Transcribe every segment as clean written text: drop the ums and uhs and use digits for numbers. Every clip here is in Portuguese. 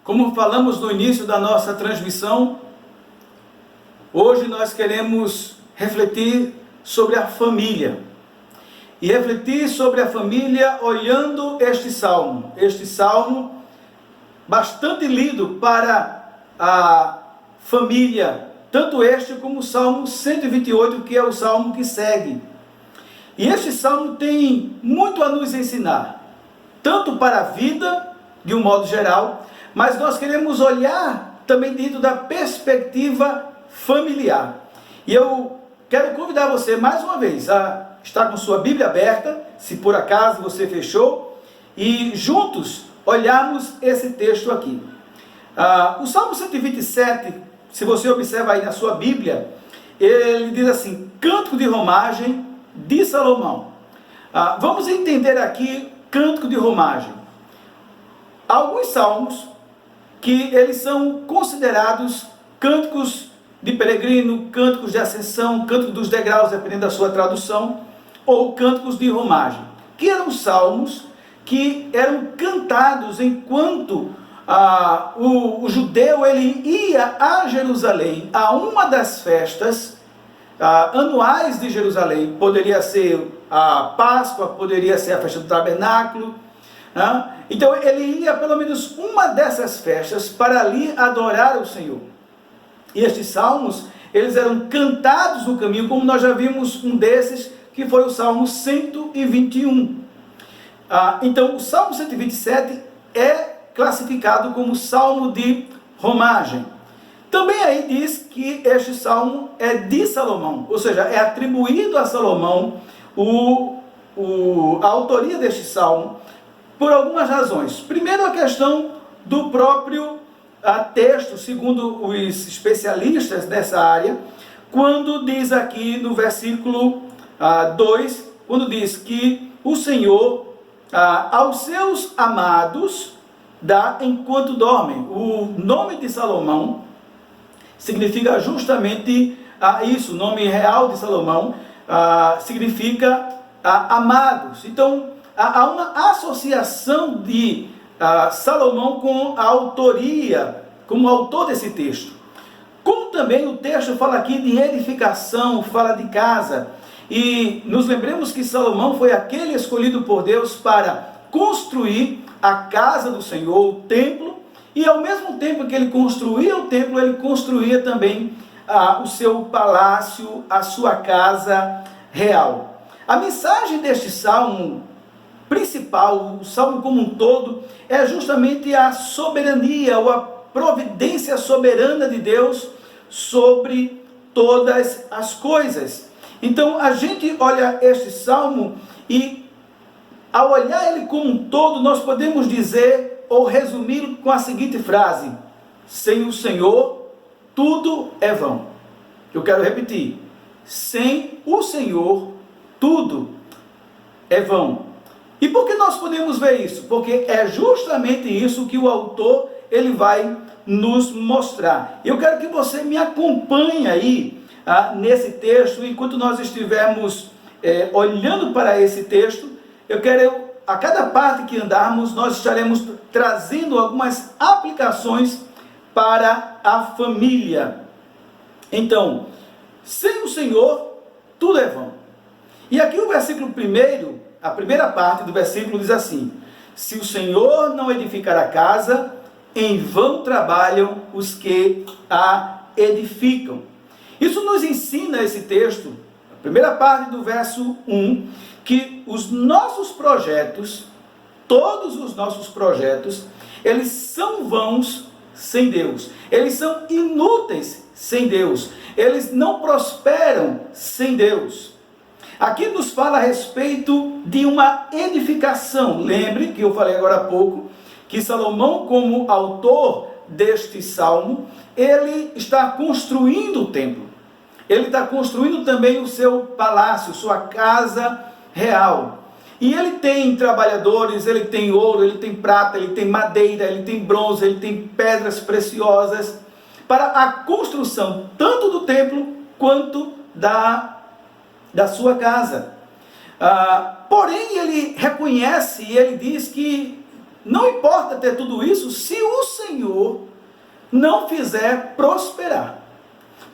Como falamos no início da nossa transmissão, hoje nós queremos refletir sobre a família. E refletir sobre a família olhando este salmo bastante lido para a família, tanto este como o Salmo 128, que é o salmo que segue. E este salmo tem muito a nos ensinar, tanto para a vida, de um modo geral, mas nós queremos olhar também dentro da perspectiva familiar. E eu quero convidar você mais uma vez a estar com sua Bíblia aberta, se por acaso você fechou, e juntos olharmos esse texto aqui. O Salmo 127, se você observa aí na sua Bíblia, ele diz assim: Cântico de Romagem de Salomão. Vamos entender aqui Cântico de Romagem. Alguns salmos que eles são considerados cânticos de peregrino, cânticos de ascensão, cântico dos degraus, dependendo da sua tradução, ou cânticos de romagem, que eram salmos que eram cantados enquanto o judeu ele ia a Jerusalém, a uma das festas anuais de Jerusalém. Poderia ser a Páscoa, poderia ser a festa do tabernáculo, né? Então ele ia pelo menos uma dessas festas para ali adorar o Senhor. E estes salmos, eles eram cantados no caminho, como nós já vimos um desses, que foi o Salmo 121. Então o Salmo 127 é classificado como Salmo de Romagem. Também aí diz que este salmo é de Salomão, ou seja, é atribuído a Salomão a autoria deste salmo, por algumas razões. Primeiro, a questão do próprio texto, segundo os especialistas dessa área, quando diz aqui no versículo 2, quando diz que o Senhor aos seus amados dá enquanto dormem. O nome de Salomão significa justamente isso. O nome real de Salomão significa amados. Então, há uma associação de Salomão com a autoria, como autor desse texto. Como também o texto fala aqui de edificação, fala de casa. E nos lembremos que Salomão foi aquele escolhido por Deus para construir a casa do Senhor, o templo, e ao mesmo tempo que ele construía o templo, ele construía também o seu palácio, a sua casa real. A mensagem deste salmo principal, o salmo como um todo, é justamente a soberania ou a providência soberana de Deus sobre todas as coisas. Então a gente olha este salmo e, ao olhar ele como um todo, nós podemos dizer ou resumir com a seguinte frase: sem o Senhor tudo é vão. Eu quero repetir: sem o Senhor tudo é vão. E por que nós podemos ver isso? Porque é justamente isso que o autor ele vai nos mostrar. Eu quero que você me acompanhe aí nesse texto, enquanto nós estivermos olhando para esse texto. Eu quero, a cada parte que andarmos, nós estaremos trazendo algumas aplicações para a família. Então, sem o Senhor, tudo é vão. E aqui o versículo 1, a primeira parte do versículo diz assim: se o Senhor não edificar a casa, em vão trabalham os que a edificam. Isso nos ensina, esse texto, a primeira parte do verso 1, que os nossos projetos, todos os nossos projetos, eles são vãos sem Deus. Eles são inúteis sem Deus. Eles não prosperam sem Deus. Aqui nos fala a respeito de uma edificação. Lembre que eu falei agora há pouco que Salomão, como autor deste salmo, ele está construindo o templo. Ele está construindo também o seu palácio, sua casa real. E ele tem trabalhadores, ele tem ouro, ele tem prata, ele tem madeira, ele tem bronze, ele tem pedras preciosas para a construção tanto do templo quanto da sua casa. Porém, ele reconhece e ele diz que não importa ter tudo isso se o Senhor não fizer prosperar.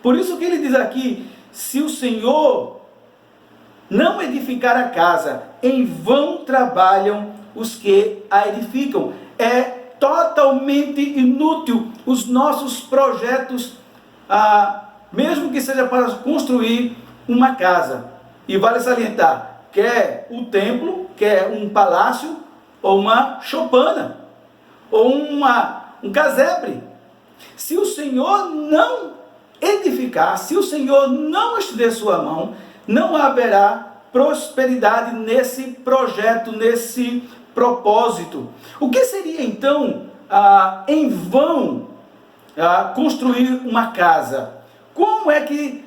Por isso que ele diz aqui, se o Senhor não edificar a casa, em vão trabalham os que a edificam. É totalmente inútil os nossos projetos, mesmo que seja para construir uma casa. E vale salientar, quer o templo, quer um palácio, ou uma choupana, ou um casebre. Se o Senhor não edificar, se o Senhor não estender sua mão, não haverá prosperidade nesse projeto, nesse propósito. O que seria então em vão construir uma casa? Como é que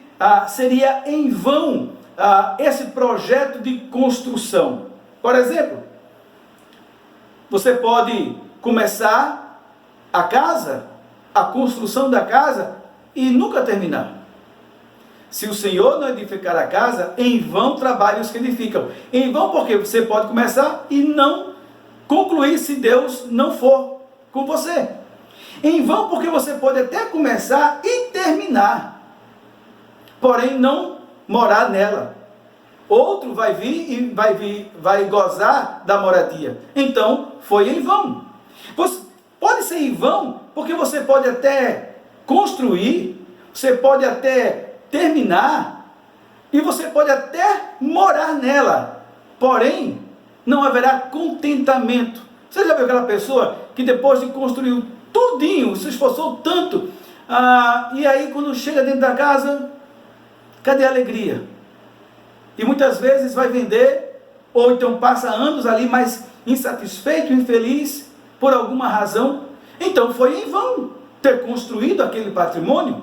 seria em vão esse projeto de construção? Por exemplo, você pode começar a casa, a construção da casa, e nunca terminar. Se o Senhor não edificar a casa, em vão trabalham os que edificam. Em vão porque você pode começar e não concluir se Deus não for com você. Em vão porque você pode até começar e terminar, porém não morar nela. Outro vai vir e vai gozar da moradia. Então, foi em vão. Pode ser em vão, porque você pode até construir, você pode até terminar, e você pode até morar nela. Porém, não haverá contentamento. Você já viu aquela pessoa que depois de construir tudinho, se esforçou tanto, e aí quando chega dentro da casa, cadê a alegria? E muitas vezes vai vender, ou então passa anos ali, mas insatisfeito, infeliz, por alguma razão. Então foi em vão ter construído aquele patrimônio.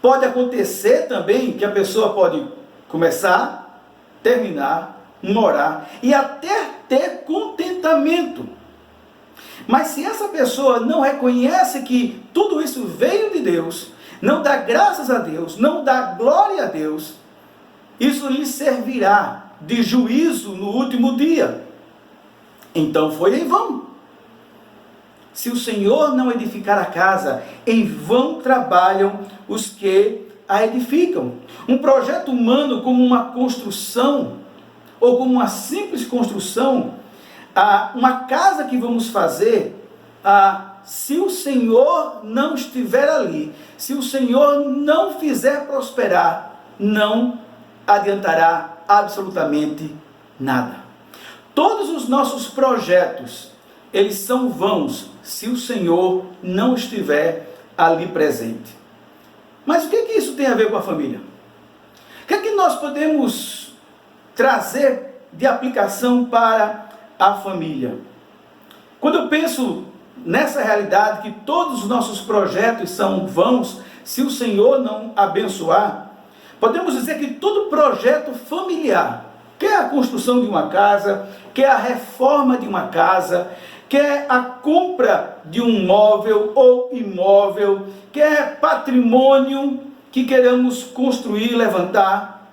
Pode acontecer também que a pessoa pode começar, terminar, morar e até ter contentamento. Mas se essa pessoa não reconhece que tudo isso veio de Deus, não dá graças a Deus, não dá glória a Deus, isso lhe servirá de juízo no último dia. Então foi em vão. Se o Senhor não edificar a casa, em vão trabalham os que a edificam. Um projeto humano como uma construção, ou como uma simples construção, uma casa que vamos fazer, se o Senhor não estiver ali, se o Senhor não fizer prosperar, não adiantará absolutamente nada. Todos os nossos projetos, eles são vãos se o Senhor não estiver ali presente. Mas o que isso tem a ver com a família? O que nós podemos trazer de aplicação para a família? Quando eu penso nessa realidade que todos os nossos projetos são vãos se o Senhor não abençoar, podemos dizer que todo projeto familiar, quer a construção de uma casa, quer a reforma de uma casa, quer a compra de um móvel ou imóvel, quer patrimônio que queremos construir, levantar,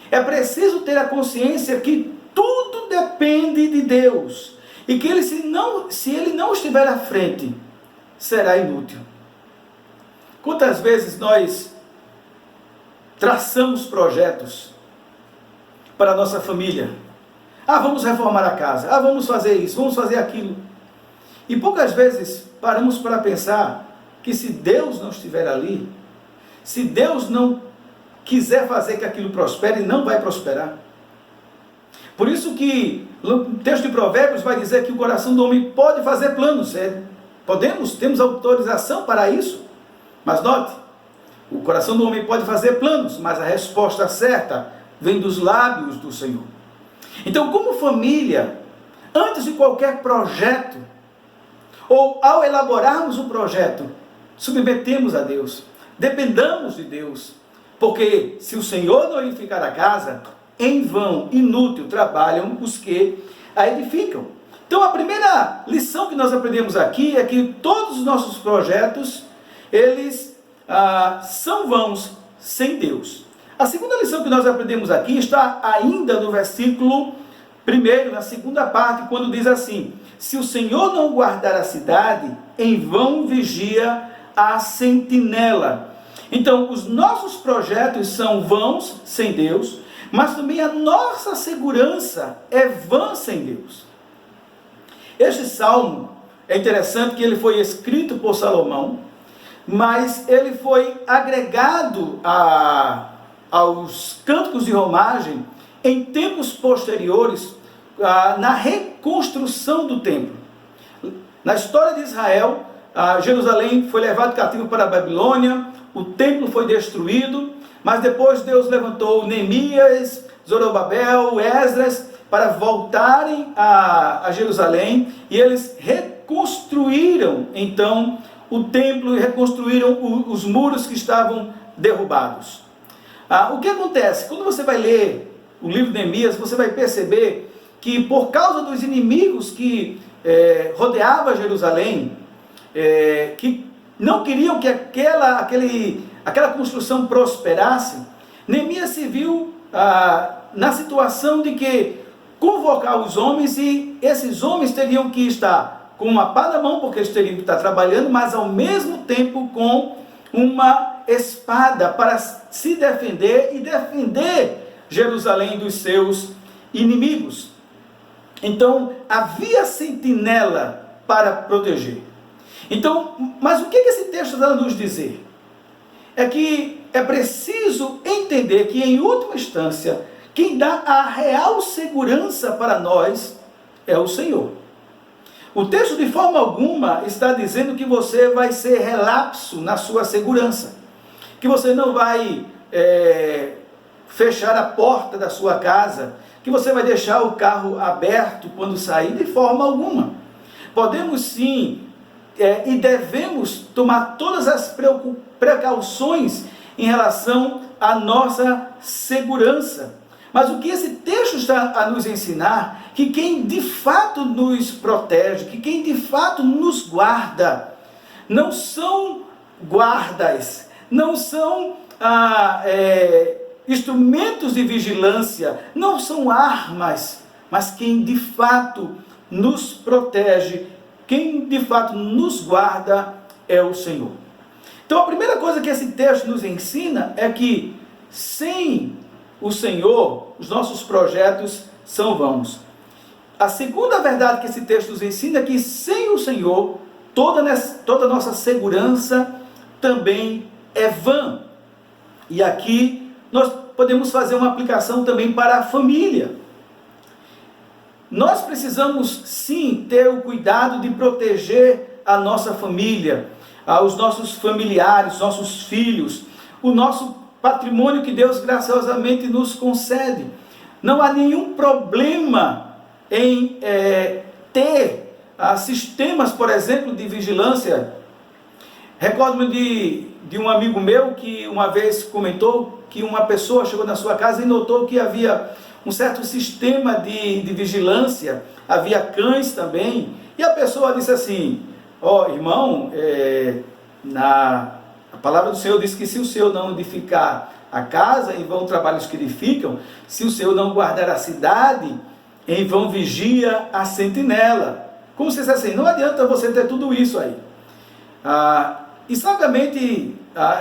é preciso ter a consciência que tudo depende de Deus e que ele, se ele não estiver à frente, será inútil. Quantas vezes nós traçamos projetos para a nossa família? Vamos reformar a casa, vamos fazer isso, vamos fazer aquilo. E poucas vezes paramos para pensar que se Deus não estiver ali, se Deus não quiser fazer que aquilo prospere, não vai prosperar. Por isso que o texto de Provérbios vai dizer que o coração do homem pode fazer planos. Temos autorização para isso. Mas note, o coração do homem pode fazer planos, mas a resposta certa vem dos lábios do Senhor. Então, como família, antes de qualquer projeto, ou ao elaborarmos um projeto, submetemos a Deus, dependamos de Deus, porque se o Senhor não edificar a casa, em vão, inútil, trabalham os que a edificam. Então a primeira lição que nós aprendemos aqui é que todos os nossos projetos, eles são vãos sem Deus. A segunda lição que nós aprendemos aqui está ainda no versículo Primeiro, na segunda parte, quando diz assim: se o Senhor não guardar a cidade, em vão vigia a sentinela. Então, os nossos projetos são vãos sem Deus, mas também a nossa segurança é vã sem Deus. Este salmo é interessante que ele foi escrito por Salomão, mas ele foi agregado aos cânticos de romagem em tempos posteriores, na reconstrução do templo. Na história de Israel, Jerusalém foi levado cativo para a Babilônia, o templo foi destruído, mas depois Deus levantou Neemias, Zorobabel, Esdras, para voltarem a Jerusalém, e eles reconstruíram então o templo e reconstruíram os muros que estavam derrubados. O que acontece? Quando você vai ler o livro de Neemias, você vai perceber que por causa dos inimigos que rodeavam Jerusalém, que não queriam que aquela construção prosperasse, Neemias se viu na situação de que convocar os homens, e esses homens teriam que estar com uma pá na mão, porque eles teriam que estar trabalhando, mas ao mesmo tempo com uma espada para se defender e defender Jerusalém dos seus inimigos. Então, havia sentinela para proteger. Então, mas o que esse texto está a nos dizer? É que é preciso entender que, em última instância, quem dá a real segurança para nós é o Senhor. O texto, de forma alguma, está dizendo que você vai ser relapso na sua segurança, que você não vai fechar a porta da sua casa, que você vai deixar o carro aberto quando sair, de forma alguma. Podemos sim e devemos tomar todas as precauções em relação à nossa segurança. Mas o que esse texto está a nos ensinar, que quem de fato nos protege, que quem de fato nos guarda, não são guardas, não são instrumentos de vigilância, não são armas, mas quem de fato nos protege, quem de fato nos guarda é o Senhor. Então a primeira coisa que esse texto nos ensina é que sem o Senhor, os nossos projetos são vãos. A segunda verdade que esse texto nos ensina é que sem o Senhor, toda a nossa segurança também é vã. E aqui nós podemos fazer uma aplicação também para a família. Nós precisamos sim ter o cuidado de proteger a nossa família, os nossos familiares, os nossos filhos, o nosso patrimônio que Deus graciosamente nos concede. Não há nenhum problema em ter sistemas, por exemplo, de vigilância. Recordo-me de um amigo meu que uma vez comentou que uma pessoa chegou na sua casa e notou que havia um certo sistema de vigilância, havia cães também, e a pessoa disse assim: irmão, a palavra do Senhor diz que se o Senhor não edificar a casa, em vão trabalhos que edificam, se o Senhor não guardar a cidade, em vão vigia a sentinela. Como se dissesse assim, não adianta você ter tudo isso aí. E sabiamente,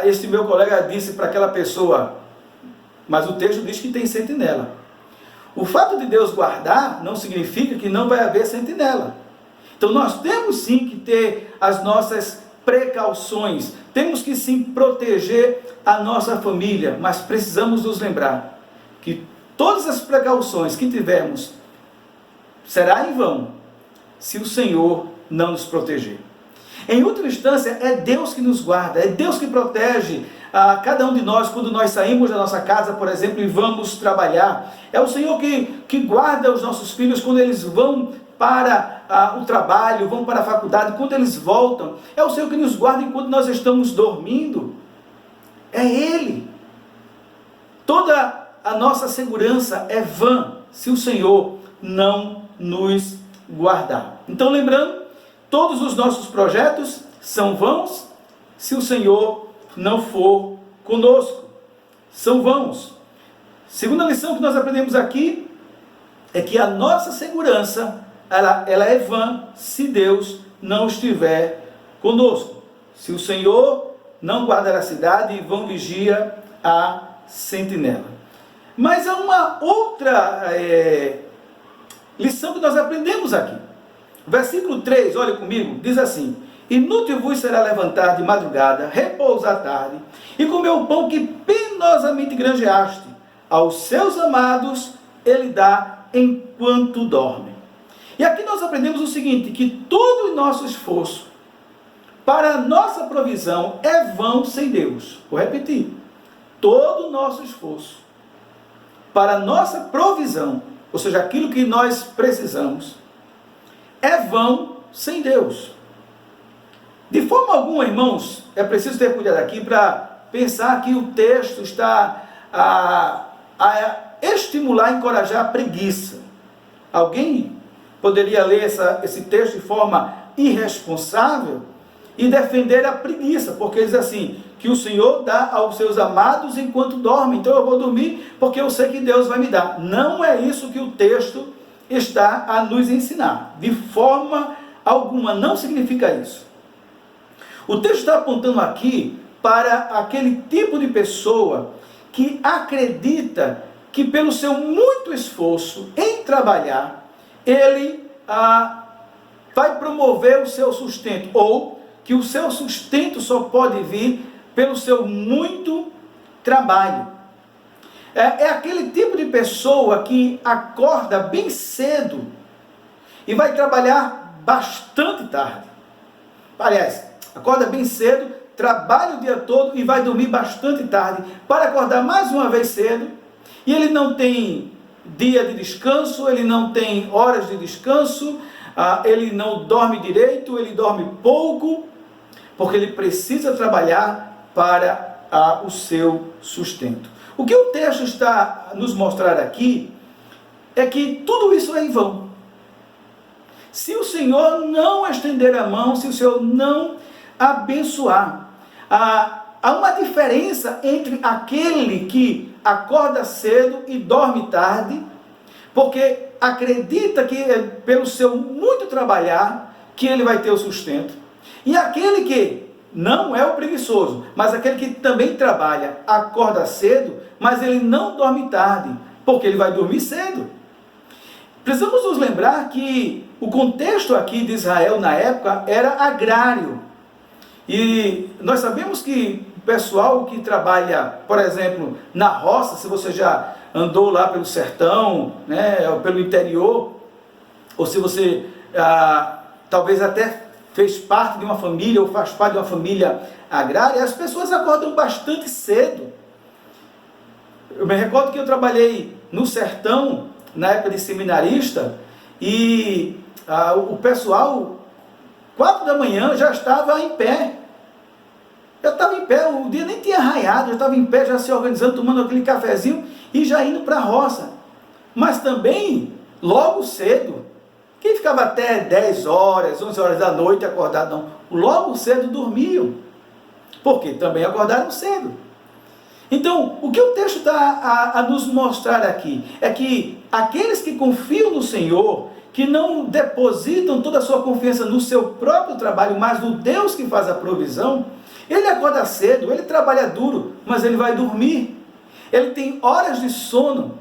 este meu colega disse para aquela pessoa, mas o texto diz que tem sentinela. O fato de Deus guardar não significa que não vai haver sentinela. Então nós temos sim que ter as nossas precauções, temos que sim proteger a nossa família, mas precisamos nos lembrar que todas as precauções que tivermos será em vão se o Senhor não nos proteger. Em última instância, é Deus que nos guarda, é Deus que protege cada um de nós quando nós saímos da nossa casa, por exemplo, e vamos trabalhar. É o Senhor que guarda os nossos filhos quando eles vão para o trabalho, vão para a faculdade, quando eles voltam. É o Senhor que nos guarda enquanto nós estamos dormindo. É Ele. Toda a nossa segurança é vã se o Senhor não nos guardar. Então, lembrando, todos os nossos projetos são vãos se o Senhor não for conosco. São vãos. Segunda lição que nós aprendemos aqui é que a nossa segurança, ela é vã se Deus não estiver conosco. Se o Senhor não guardar a cidade, vão vigia a sentinela. Mas há uma outra lição que nós aprendemos aqui. Versículo 3, olha comigo, diz assim: inútil vos será levantar de madrugada, repousar à tarde, e comer o pão que penosamente granjeaste. Aos seus amados ele dá enquanto dorme. E aqui nós aprendemos o seguinte, que todo o nosso esforço para a nossa provisão é vão sem Deus. Vou repetir. Todo o nosso esforço para a nossa provisão, ou seja, aquilo que nós precisamos, é vão sem Deus. De forma alguma, irmãos, é preciso ter cuidado aqui para pensar que o texto está a estimular, encorajar a preguiça. Alguém poderia ler esse texto de forma irresponsável e defender a preguiça, porque diz assim, que o Senhor dá aos seus amados enquanto dorme, então eu vou dormir porque eu sei que Deus vai me dar. Não é isso que o texto está a nos ensinar. De forma alguma, não significa isso. O texto está apontando aqui para aquele tipo de pessoa que acredita que pelo seu muito esforço em trabalhar, ele vai promover o seu sustento, ou que o seu sustento só pode vir pelo seu muito trabalho. É aquele tipo de pessoa que acorda bem cedo e vai trabalhar bastante tarde. Aliás, acorda bem cedo, trabalha o dia todo e vai dormir bastante tarde para acordar mais uma vez cedo. E ele não tem dia de descanso, ele não tem horas de descanso, ele não dorme direito, ele dorme pouco, porque ele precisa trabalhar para o seu sustento. O que o texto está a nos mostrar aqui é que tudo isso é em vão. Se o Senhor não estender a mão, se o Senhor não abençoar, há uma diferença entre aquele que acorda cedo e dorme tarde, porque acredita que pelo seu muito trabalhar que ele vai ter o sustento, e aquele que não é o preguiçoso, mas aquele que também trabalha, acorda cedo, mas ele não dorme tarde, porque ele vai dormir cedo. Precisamos nos lembrar que o contexto aqui de Israel na época era agrário. E nós sabemos que o pessoal que trabalha, por exemplo, na roça, se você já andou lá pelo sertão, né, ou pelo interior, ou se você talvez até fez parte de uma família ou faz parte de uma família agrária, as pessoas acordam bastante cedo. Eu me recordo que eu trabalhei no sertão, na época de seminarista, e o pessoal, 4 da manhã, já estava em pé. Eu estava em pé, o dia nem tinha raiado, eu estava em pé, já se organizando, tomando aquele cafezinho e já indo para a roça. Mas também, logo cedo, quem ficava até 10 horas, 11 horas da noite acordado, não, logo cedo dormiam, porque também acordaram cedo. Então, o que o texto está a nos mostrar aqui é que aqueles que confiam no Senhor, que não depositam toda a sua confiança no seu próprio trabalho, mas no Deus que faz a provisão, ele acorda cedo, ele trabalha duro, mas ele vai dormir. Ele tem horas de sono.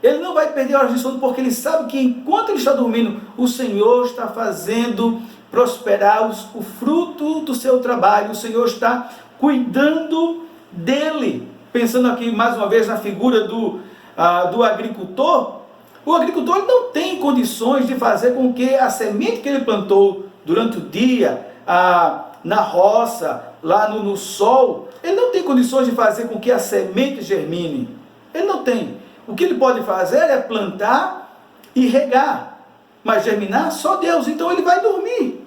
Ele não vai perder horas de sono porque ele sabe que enquanto ele está dormindo, o Senhor está fazendo prosperar o fruto do seu trabalho. O Senhor está cuidando dele. Pensando aqui mais uma vez na figura do agricultor, o agricultor ele não tem condições de fazer com que a semente que ele plantou durante o dia, na roça, lá no sol, ele não tem condições de fazer com que a semente germine. Ele não tem. O que ele pode fazer é plantar e regar, mas germinar só Deus, então ele vai dormir.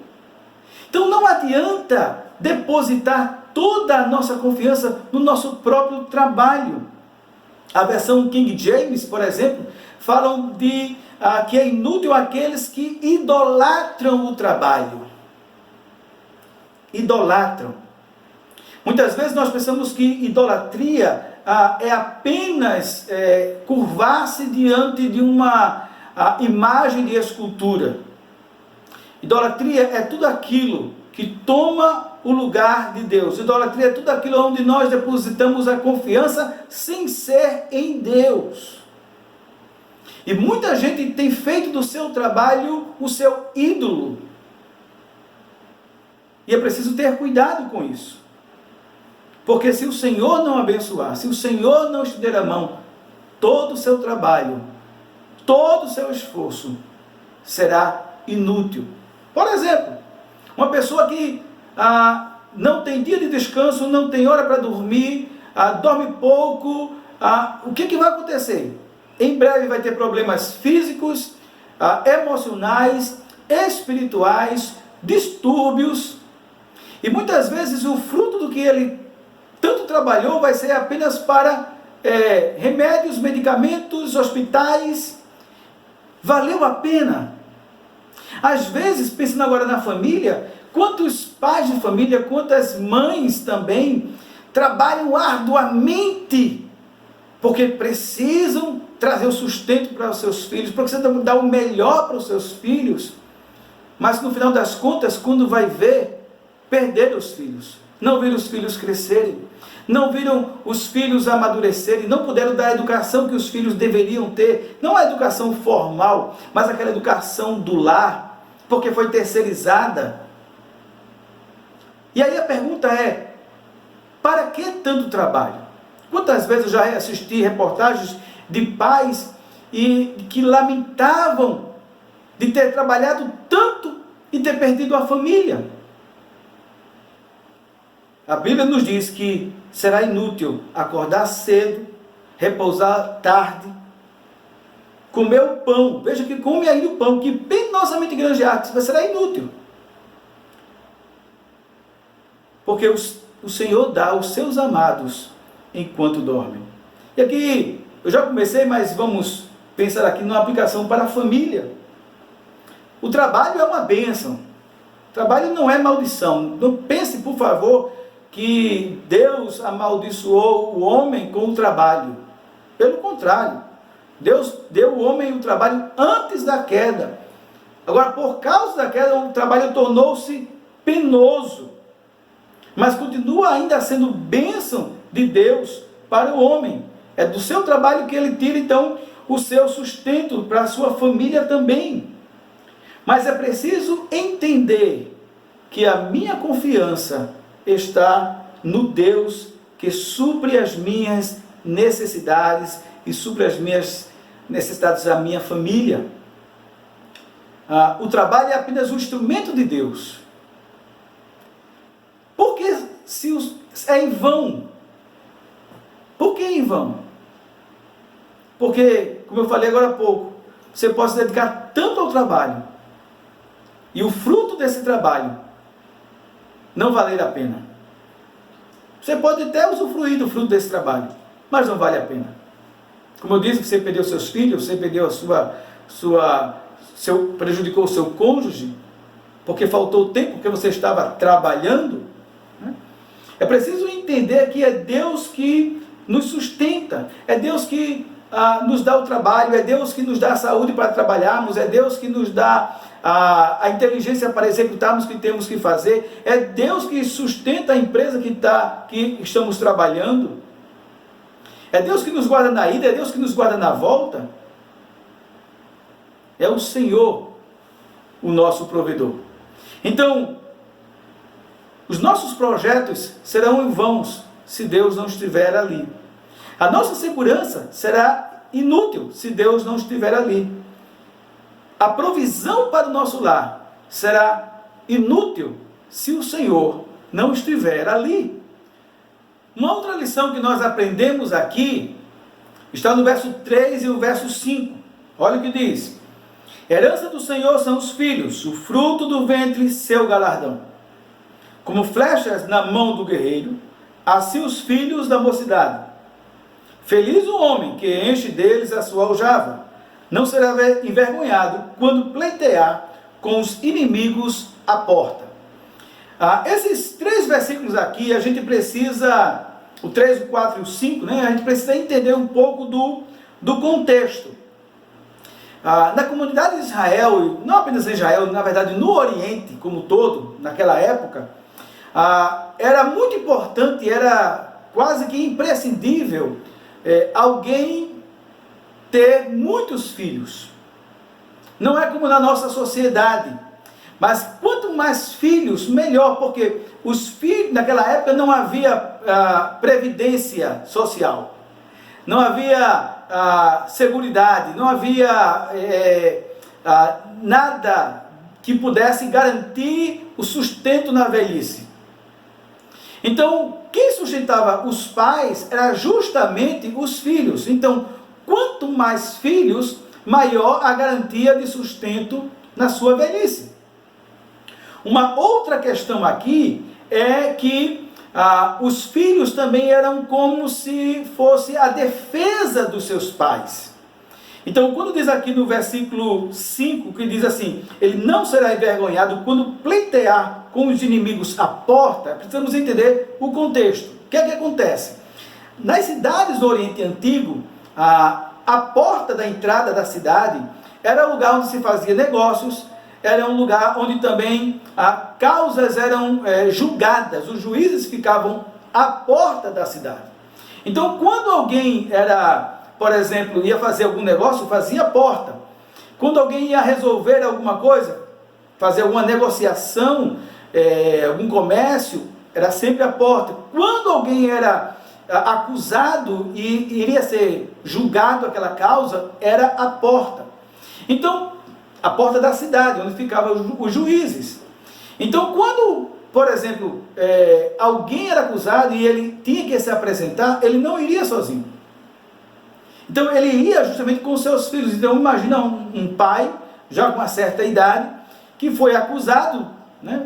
Então não adianta depositar toda a nossa confiança no nosso próprio trabalho. A versão King James, por exemplo, falam que é inútil aqueles que idolatram o trabalho. Idolatram. Muitas vezes nós pensamos que idolatria é apenas curvar-se diante de uma a imagem de escultura. Idolatria é tudo aquilo que toma o lugar de Deus. Idolatria é tudo aquilo onde nós depositamos a confiança sem ser em Deus. E muita gente tem feito do seu trabalho o seu ídolo. E é preciso ter cuidado com isso. Porque se o Senhor não abençoar, se o Senhor não estender a mão, todo o seu trabalho, todo o seu esforço será inútil. Por exemplo, uma pessoa que não tem dia de descanso, não tem hora para dormir, dorme pouco, o que vai acontecer? Em breve vai ter problemas físicos, emocionais, espirituais, distúrbios, e muitas vezes o fruto do que ele tanto trabalhou vai ser apenas para remédios, medicamentos, hospitais. Valeu a pena? Às vezes, pensando agora na família, quantos pais de família, quantas mães também trabalham arduamente, porque precisam trazer o sustento para os seus filhos, precisam dar o melhor para os seus filhos, mas no final das contas, quando vai ver, perderam os filhos, não viram os filhos crescerem, não viram os filhos amadurecerem, não puderam dar a educação que os filhos deveriam ter, não a educação formal, mas aquela educação do lar, porque foi terceirizada. E aí a pergunta é, para que tanto trabalho? Quantas vezes eu já assisti reportagens de pais que lamentavam de ter trabalhado tanto e ter perdido a família. A Bíblia nos diz que será inútil acordar cedo, repousar tarde, comer o pão. Veja que come ainda o pão, que penosamente granjeado, será inútil. Porque o Senhor dá aos seus amados enquanto dormem. E aqui, eu já comecei, mas vamos pensar aqui numa aplicação para a família. O trabalho é uma bênção. O trabalho não é maldição. Não pense, por favor, que Deus amaldiçoou o homem com o trabalho. Pelo contrário, Deus deu ao homem o trabalho antes da queda. Agora, por causa da queda, o trabalho tornou-se penoso. Mas continua ainda sendo bênção de Deus para o homem. É do seu trabalho que ele tira, então, o seu sustento para a sua família também. Mas é preciso entender que a minha confiança está no Deus que supre as minhas necessidades e supre as minhas necessidades da minha família. O trabalho é apenas um instrumento de Deus. Por que é em vão? Por que em vão? Porque, como eu falei agora há pouco, você pode se dedicar tanto ao trabalho e o fruto desse trabalho não valer a pena. Você pode até usufruir do fruto desse trabalho, mas não vale a pena. Como eu disse, você perdeu seus filhos, você perdeu prejudicou o seu cônjuge, porque faltou tempo, porque você estava trabalhando. É preciso entender que é Deus que nos sustenta, é Deus que nos dá o trabalho, é Deus que nos dá a saúde para trabalharmos, é Deus que nos dá a inteligência para executarmos o que temos que fazer, é Deus que sustenta a empresa que estamos trabalhando, é Deus que nos guarda na ida, é Deus que nos guarda na volta, é o Senhor o nosso provedor. Então, os nossos projetos serão em vãos se Deus não estiver ali. A nossa segurança será inútil se Deus não estiver ali. A provisão para o nosso lar será inútil se o Senhor não estiver ali. Uma outra lição que nós aprendemos aqui está no verso 3 e o verso 5. Olha o que diz: herança do Senhor são os filhos, o fruto do ventre, seu galardão. Como flechas na mão do guerreiro, assim os filhos da mocidade. Feliz o homem que enche deles a sua aljava, não será envergonhado quando pleitear com os inimigos à porta. Esses 3 versículos aqui, a gente precisa, o 3, o 4 e o 5, a gente precisa entender um pouco do contexto. na comunidade de Israel, não apenas em Israel, na verdade no Oriente como um todo, naquela época, era muito importante, era quase que imprescindível alguém ter muitos filhos. Não é como na nossa sociedade, mas quanto mais filhos, melhor, porque os filhos, naquela época não havia previdência social, não havia seguridade, não havia nada que pudesse garantir o sustento na velhice. Então, quem sustentava os pais era justamente os filhos. Então, quanto mais filhos, maior a garantia de sustento na sua velhice. Uma outra questão aqui é que os filhos também eram como se fosse a defesa dos seus pais. Então, quando diz aqui no versículo 5, que diz assim, ele não será envergonhado quando pleitear com os inimigos à porta, precisamos entender o contexto. O que é que acontece? Nas cidades do Oriente Antigo, a porta da entrada da cidade era o lugar onde se fazia negócios, era um lugar onde também causas eram julgadas, os juízes ficavam à porta da cidade. Então, quando alguém por exemplo, ia fazer algum negócio, fazia a porta. Quando alguém ia resolver alguma coisa, fazer alguma negociação, algum comércio, era sempre a porta. Quando alguém era acusado e iria ser julgado aquela causa, era a porta. Então, a porta da cidade, onde ficavam os juízes. Então, quando, por exemplo, alguém era acusado e ele tinha que se apresentar, ele não iria sozinho. Então, ele ia justamente com seus filhos. Então, imagina um pai, já com uma certa idade, que foi acusado, né?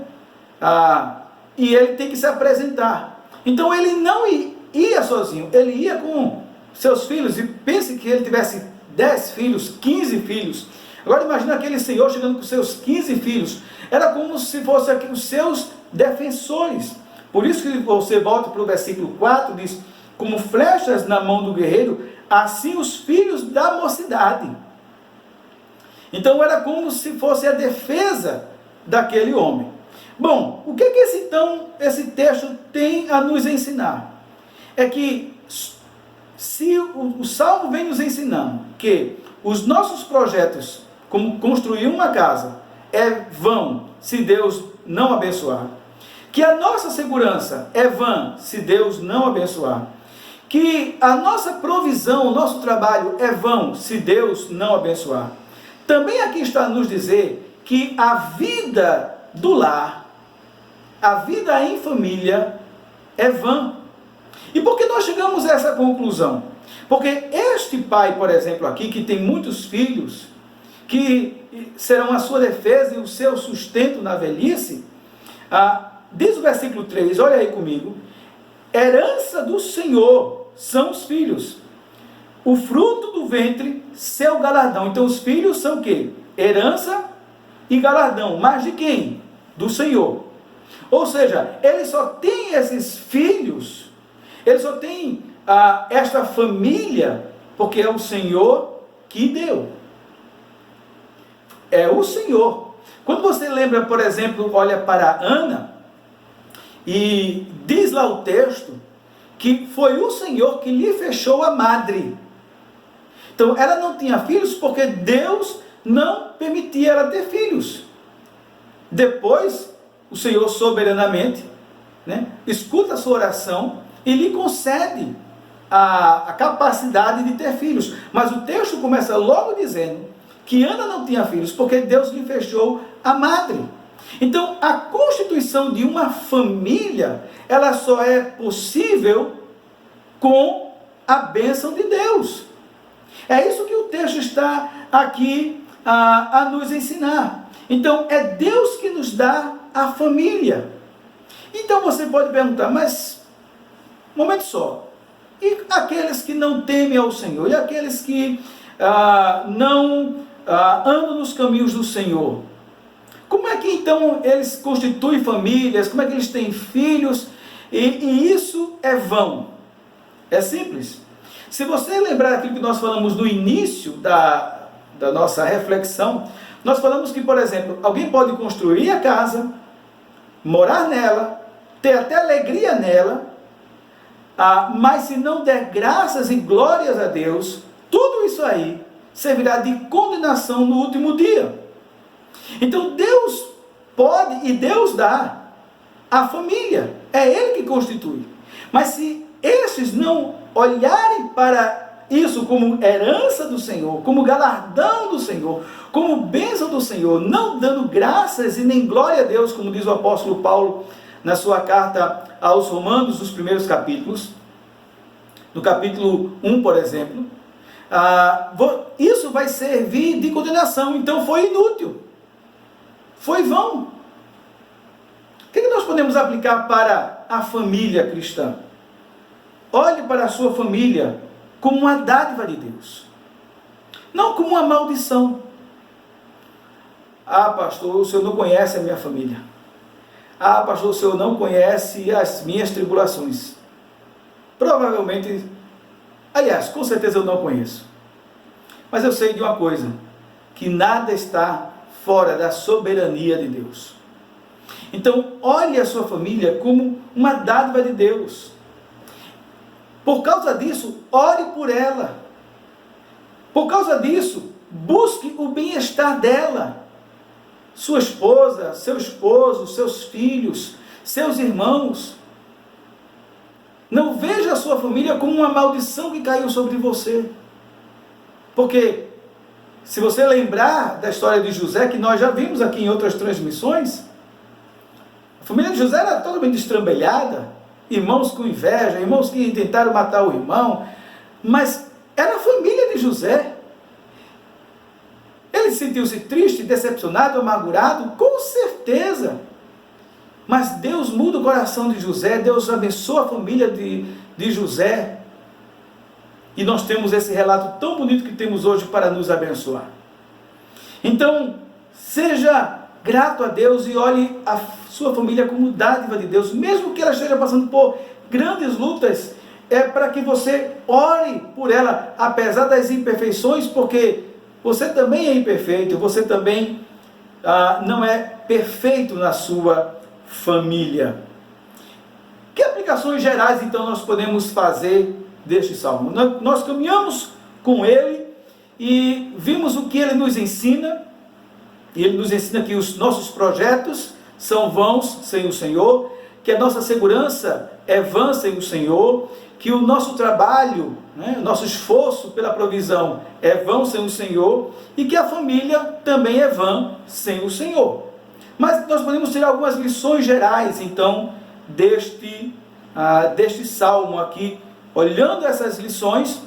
E ele tem que se apresentar. Então, ele não ia sozinho, ele ia com seus filhos. E pense que ele tivesse 10 filhos, 15 filhos. Agora, imagina aquele senhor chegando com seus 15 filhos. Era como se fossem os seus defensores. Por isso que você volta para o versículo 4, diz, como flechas na mão do guerreiro, assim os filhos da mocidade. Então era como se fosse a defesa daquele homem. Bom, o que esse texto tem a nos ensinar? É que se o Salmo vem nos ensinando que os nossos projetos, como construir uma casa, é vão se Deus não abençoar, que a nossa segurança é vã se Deus não abençoar, que a nossa provisão, o nosso trabalho é vão se Deus não abençoar. Também aqui está a nos dizer que a vida do lar, a vida em família é vã. E por que nós chegamos a essa conclusão? Porque este pai, por exemplo, aqui, que tem muitos filhos, que serão a sua defesa e o seu sustento na velhice, diz o versículo 3, olha aí comigo, herança do Senhor são os filhos, o fruto do ventre, seu galardão. Então os filhos são o quê? Herança e galardão. Mas de quem? Do Senhor. Ou seja, ele só tem esses filhos, ele só tem esta família, porque é o Senhor que deu. É o Senhor. Quando você lembra, por exemplo, olha para Ana, e diz lá o texto, que foi o Senhor que lhe fechou a madre. Então, ela não tinha filhos porque Deus não permitia ela ter filhos. Depois, o Senhor soberanamente, né, escuta a sua oração e lhe concede a capacidade de ter filhos. Mas o texto começa logo dizendo que Ana não tinha filhos porque Deus lhe fechou a madre. Então, a constituição de uma família, ela só é possível com a bênção de Deus. É isso que o texto está aqui a nos ensinar. Então, é Deus que nos dá a família. Então, você pode perguntar, mas, um momento só, e aqueles que não temem ao Senhor? E aqueles que não andam nos caminhos do Senhor? Como é que então eles constituem famílias? Como é que eles têm filhos? E isso é vão. É simples. Se você lembrar aquilo que nós falamos no início da nossa reflexão, nós falamos que, por exemplo, alguém pode construir a casa, morar nela, ter até alegria nela, mas se não der graças e glórias a Deus, tudo isso aí servirá de condenação no último dia. Então Deus pode e Deus dá a família, é Ele que constitui. Mas se esses não olharem para isso como herança do Senhor, como galardão do Senhor, como bênção do Senhor, não dando graças e nem glória a Deus, como diz o apóstolo Paulo na sua carta aos Romanos, nos primeiros capítulos, no capítulo 1, por exemplo, isso vai servir de condenação. Então foi inútil, foi vão. O que nós podemos aplicar para a família cristã? Olhe para a sua família como uma dádiva de Deus, não como uma maldição. Pastor, o senhor não conhece a minha família. Pastor, o senhor não conhece as minhas tribulações. Provavelmente, aliás, com certeza eu não conheço. Mas eu sei de uma coisa, que nada está fora da soberania de Deus. Então, olhe a sua família como uma dádiva de Deus. Por causa disso, ore por ela. Por causa disso, busque o bem-estar dela. Sua esposa, seu esposo, seus filhos, seus irmãos. Não veja a sua família como uma maldição que caiu sobre você. Porque, se você lembrar da história de José, que nós já vimos aqui em outras transmissões, a família de José era totalmente destrambelhada. Irmãos com inveja, irmãos que tentaram matar o irmão, mas era a família de José. Ele sentiu-se triste, decepcionado, amargurado, com certeza. Mas Deus muda o coração de José, Deus abençoa a família de José. E nós temos esse relato tão bonito que temos hoje para nos abençoar. Então, seja grato a Deus e olhe a sua família como dádiva de Deus, mesmo que ela esteja passando por grandes lutas, é para que você ore por ela, apesar das imperfeições, porque você também é imperfeito, você também não é perfeito na sua família. Que aplicações gerais, então, nós podemos fazer deste salmo? Nós caminhamos com ele e vimos o que ele nos ensina. E ele nos ensina que os nossos projetos são vãos sem o Senhor, que a nossa segurança é vã sem o Senhor, que o nosso trabalho, nosso esforço pela provisão é vão sem o Senhor, e que a família também é vã sem o Senhor. Mas nós podemos tirar algumas lições gerais, então, deste salmo aqui, olhando essas lições,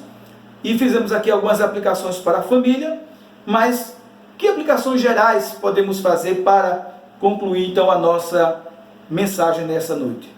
e fizemos aqui algumas aplicações para a família, mas que aplicações gerais podemos fazer para concluir então a nossa mensagem nessa noite?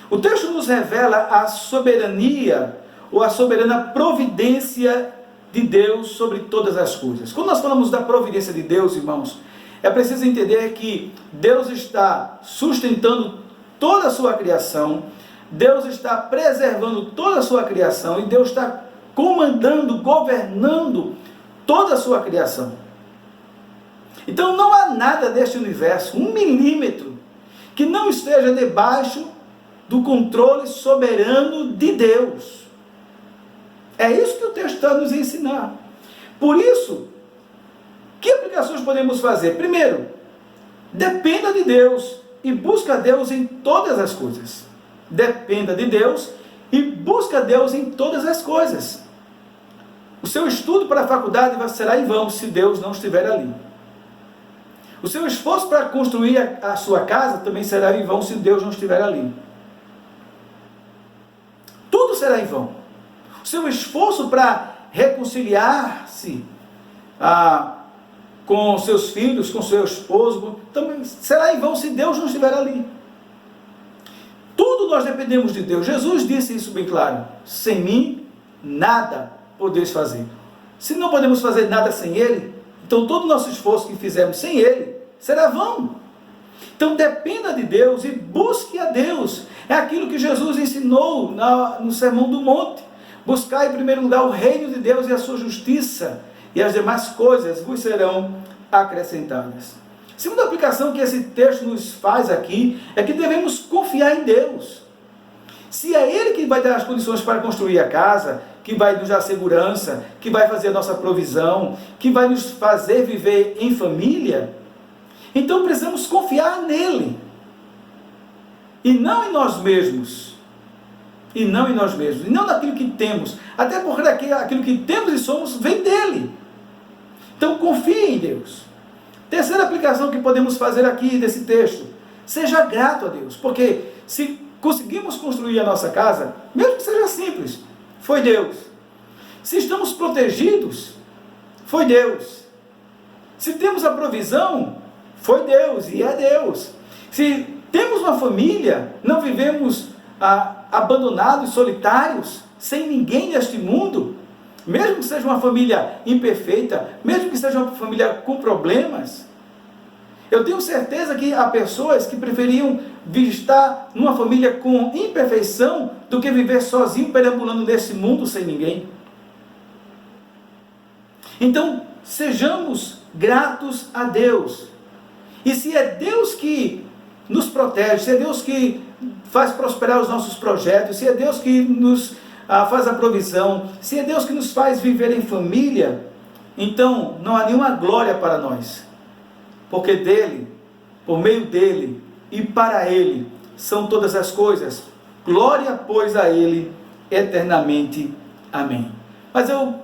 O texto nos revela a soberania ou a soberana providência de Deus sobre todas as coisas. Quando nós falamos da providência de Deus, irmãos, é preciso entender que Deus está sustentando toda a sua criação, Deus está preservando toda a sua criação e Deus está comandando, governando toda a sua criação. Então não há nada deste universo, 1 milímetro, que não esteja debaixo do controle soberano de Deus. É isso que o texto está nos ensinando. Por isso, que aplicações podemos fazer? Primeiro, dependa de Deus e busca Deus em todas as coisas. Dependa de Deus e busca Deus em todas as coisas. O seu estudo para a faculdade será em vão se Deus não estiver ali. O seu esforço para construir a sua casa também será em vão se Deus não estiver ali. Tudo será em vão. O seu esforço para reconciliar-se com seus filhos, com seu esposo, também será em vão se Deus não estiver ali. Tudo nós dependemos de Deus. Jesus disse isso bem claro. Sem mim, nada podeis fazer. Se não podemos fazer nada sem Ele, então todo o nosso esforço que fizermos sem Ele será vão. Então dependa de Deus e busque a Deus. É aquilo que Jesus ensinou no Sermão do Monte. Buscar em primeiro lugar o reino de Deus e a sua justiça, e as demais coisas vos serão acrescentadas. Segunda aplicação que esse texto nos faz aqui é que devemos confiar em Deus. Se é Ele que vai dar as condições para construir a casa, que vai nos dar segurança, que vai fazer a nossa provisão, que vai nos fazer viver em família, então precisamos confiar nele. E não em nós mesmos. E não em nós mesmos. E não naquilo que temos. Até porque aquilo que temos e somos vem dele. Então confie em Deus. Terceira aplicação que podemos fazer aqui desse texto. Seja grato a Deus. Porque se conseguimos construir a nossa casa, mesmo que seja simples, foi Deus. Se estamos protegidos, foi Deus. Se temos a provisão, foi Deus e é Deus. Se temos uma família, não vivemos abandonados, solitários, sem ninguém neste mundo, mesmo que seja uma família imperfeita, mesmo que seja uma família com problemas, eu tenho certeza que há pessoas que preferiam estar numa família com imperfeição do que viver sozinho, perambulando nesse mundo sem ninguém. Então, sejamos gratos a Deus. E se é Deus que nos protege, se é Deus que faz prosperar os nossos projetos, se é Deus que nos faz a provisão, se é Deus que nos faz viver em família, então não há nenhuma glória para nós. Porque dele, por meio dele e para ele são todas as coisas. Glória, pois, a ele eternamente. Amém. Mas eu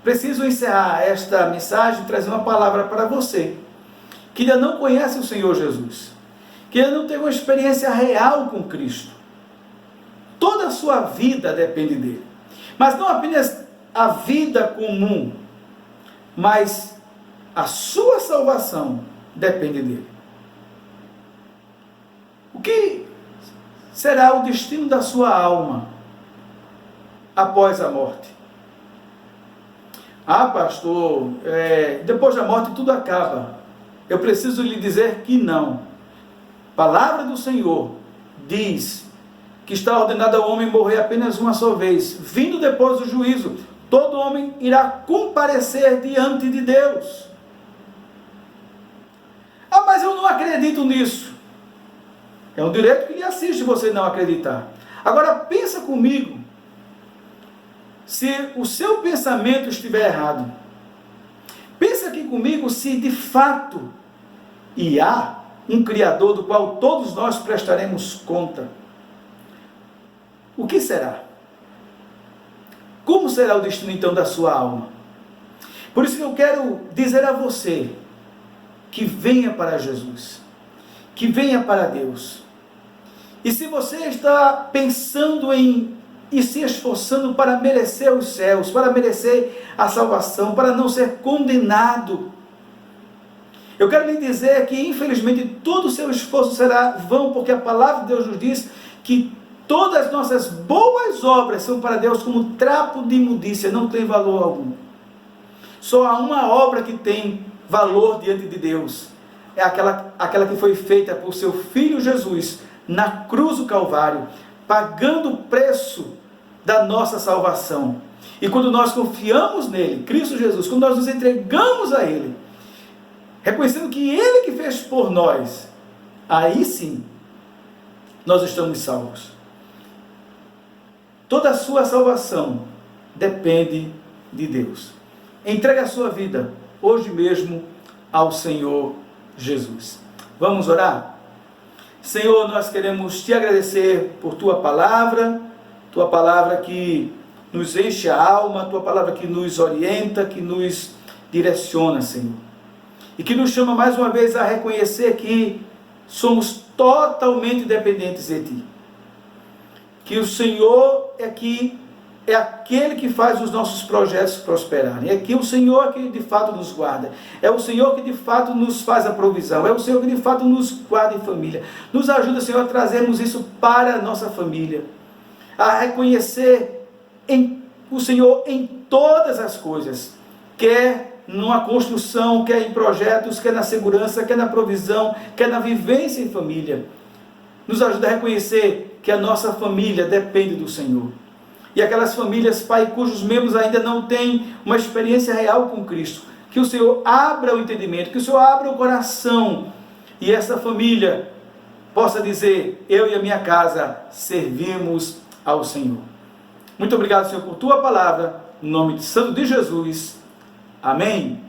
preciso encerrar esta mensagem trazendo uma palavra para você que ainda não conhece o Senhor Jesus, que ainda não tem uma experiência real com Cristo. Toda a sua vida depende dele. Mas não apenas a vida comum, mas a sua salvação depende dele. O que será o destino da sua alma após a morte? Ah, pastor, depois da morte tudo acaba. Eu preciso lhe dizer que não. A palavra do Senhor diz que está ordenado ao homem morrer apenas uma só vez. Vindo depois do juízo, todo homem irá comparecer diante de Deus. Ah, mas eu não acredito nisso. É um direito que lhe assiste você não acreditar. Agora pensa comigo. Se o seu pensamento estiver errado, pensa aqui comigo se de fato há um Criador do qual todos nós prestaremos conta. O que será? Como será o destino então da sua alma? Por isso que eu quero dizer a você que venha para Jesus, que venha para Deus. E se você está pensando e se esforçando para merecer os céus, para merecer a salvação, para não ser condenado, eu quero lhe dizer que infelizmente todo o seu esforço será vão, porque a palavra de Deus nos diz que todas as nossas boas obras são para Deus como trapo de imundícia, não tem valor algum. Só há uma obra que tem valor diante de Deus, é aquela que foi feita por seu Filho Jesus, na cruz do Calvário, pagando o preço da nossa salvação. E quando nós confiamos nele, Cristo Jesus, quando nós nos entregamos a ele, reconhecendo que ele que fez por nós, aí sim, nós estamos salvos. Toda a sua salvação depende de Deus. Entregue a sua vida, hoje mesmo, ao Senhor Jesus. Vamos orar? Senhor, nós queremos te agradecer por tua palavra que nos enche a alma, tua palavra que nos orienta, que nos direciona, Senhor. E que nos chama mais uma vez a reconhecer que somos totalmente dependentes de Ti. Que o Senhor é aquele que faz os nossos projetos prosperarem. É que o Senhor que de fato nos guarda. É o Senhor que de fato nos faz a provisão. É o Senhor que de fato nos guarda em família. Nos ajuda, Senhor, a trazermos isso para a nossa família. A reconhecer o Senhor em todas as coisas. Quer numa construção, quer em projetos, quer na segurança, quer na provisão, quer na vivência em família. Nos ajuda a reconhecer que a nossa família depende do Senhor. e aquelas famílias, Pai, cujos membros ainda não têm uma experiência real com Cristo. Que o Senhor abra o entendimento, que o Senhor abra o coração, e essa família possa dizer: eu e a minha casa servimos ao Senhor. Muito obrigado, Senhor, por tua palavra, no nome de Santo de Jesus. Amém.